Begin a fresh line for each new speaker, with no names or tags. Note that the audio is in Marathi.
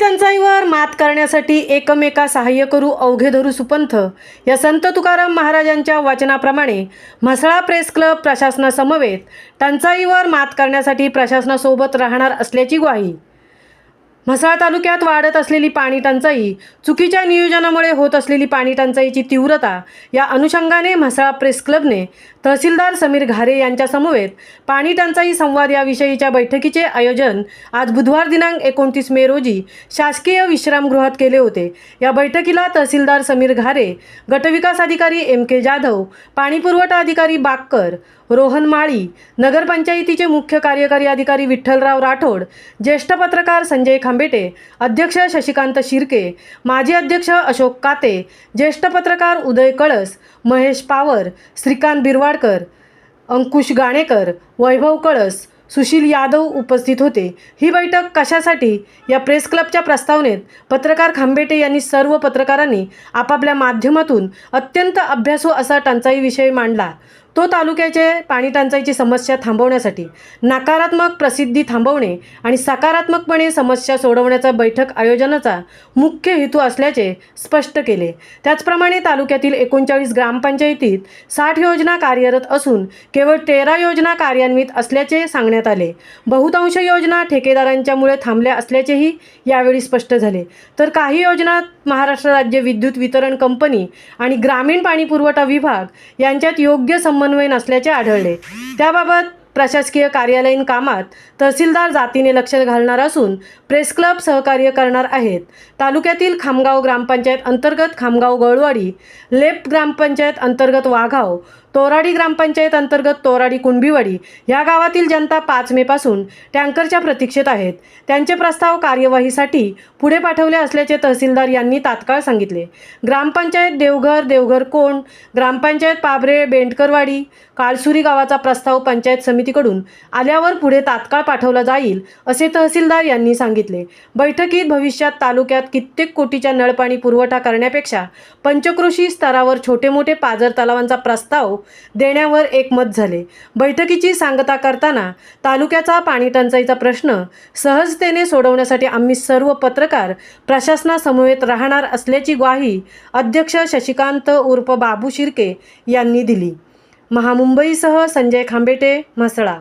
टंचाईवर मात करण्यासाठी एकमेका सहाय्य करू अवघे धरू सुपंथ या संत तुकाराम महाराजांच्या वचनाप्रमाणे म्हसळा प्रेस क्लब प्रशासनासमवेत टंचाईवर मात करण्यासाठी प्रशासनासोबत राहणार असल्याची ग्वाही. म्हसळा तालुक्यात वाढत असलेली पाणी टंचाई, चुकीच्या नियोजनामुळे होत असलेली पाणी टंचाईची तीव्रता या अनुषंगाने म्हसळा प्रेस क्लबने तहसीलदार समीर घारे यांच्या समवेत पाणी टंचाई संवाद या विषयीच्या बैठकीचे आयोजन आज बुधवार दिनांक 29 मे रोजी शासकीय विश्रामगृहात केले होते. या बैठकीला तहसीलदार समीर घारे, गटविकास अधिकारी MK जाधव, पाणीपुरवठा अधिकारी बाक्कर, रोहन माळी, नगरपंचायतीचे मुख्य कार्यकारी अधिकारी विठ्ठलराव राठोड, ज्येष्ठ पत्रकार संजय खांबेटे, अध्यक्ष शशिकांत शिर्के, माजी अध्यक्ष अशोक काते, ज्येष्ठ पत्रकार उदय कळस, महेश पावर, श्रीकांत बिरवाडकर, अंकुश गाणेकर, वैभव कळस, सुशील यादव उपस्थित होते. ही बैठक कशासाठी या प्रेस क्लबच्या प्रस्तावनेत पत्रकार खांबेटे यांनी सर्व पत्रकारांनी आपापल्या माध्यमातून अत्यंत अभ्यासू असा टंचाई विषय मांडला. तो तालुक्याचे पाणी टंचाईची समस्या थांबवण्यासाठी नकारात्मक प्रसिद्धी थांबवणे आणि सकारात्मकपणे समस्या सोडवण्याचा बैठक आयोजनाचा मुख्य हेतू असल्याचे स्पष्ट केले. त्याचप्रमाणे तालुक्यातील 39 ग्रामपंचायतीत 60 योजना कार्यरत असून केवळ 13 योजना कार्यान्वित असल्याचे सांगण्यात आले. बहुतांश योजना ठेकेदारांच्यामुळे थांबल्या असल्याचेही यावेळी स्पष्ट झाले. तर काही योजना महाराष्ट्र राज्य विद्युत वितरण कंपनी आणि ग्रामीण पाणी पुरवठा विभाग यांच्यात योग्य समन्वय नसल्याचे आढळले. त्याबाबत प्रशासकीय कार्यालयीन कामात तहसीलदार जातीने लक्ष घालणार असून प्रेस क्लब सहकार्य करणार आहेत. तालुक्यातील खामगाव ग्रामपंचायत अंतर्गत खामगाव गळवाडी, लेप ग्रामपंचायत अंतर्गत वाघाव, तोराडी ग्रामपंचायत अंतर्गत तोराडी कुणबीवाडी या गावातील जनता 5 मे पासून टँकरच्या प्रतीक्षेत आहेत. त्यांचे प्रस्ताव कार्यवाहीसाठी पुढे पाठवले असल्याचे तहसीलदार यांनी तात्काळ सांगितले. ग्रामपंचायत देवघर कोंड, ग्रामपंचायत पाबरे बेंडकरवाडी, काळसुरी गावाचा प्रस्ताव पंचायत समितीकडून आल्यावर पुढे तात्काळ पाठवला जाईल असे तहसीलदार यांनी सांगितले. बैठकीत भविष्यात तालुक्यात कित्येक कोटीच्या नळपाणी पुरवठा करण्यापेक्षा पंचक्रोशी स्तरावर छोटे मोठे पाझर तलावांचा प्रस्ताव देण्यावर एकमत झाले. बैठकीची सांगता करताना तालुक्याचा पाणी टंचाईचा प्रश्न सहजतेने सोडवण्यासाठी आम्ही सर्व पत्रकार प्रशासनासमवेत राहणार असल्याची ग्वाही अध्यक्ष शशिकांत उर्फ बाबू शिर्के यांनी दिली. महामुंबईसह संजय खांबेटे, म्हसळा.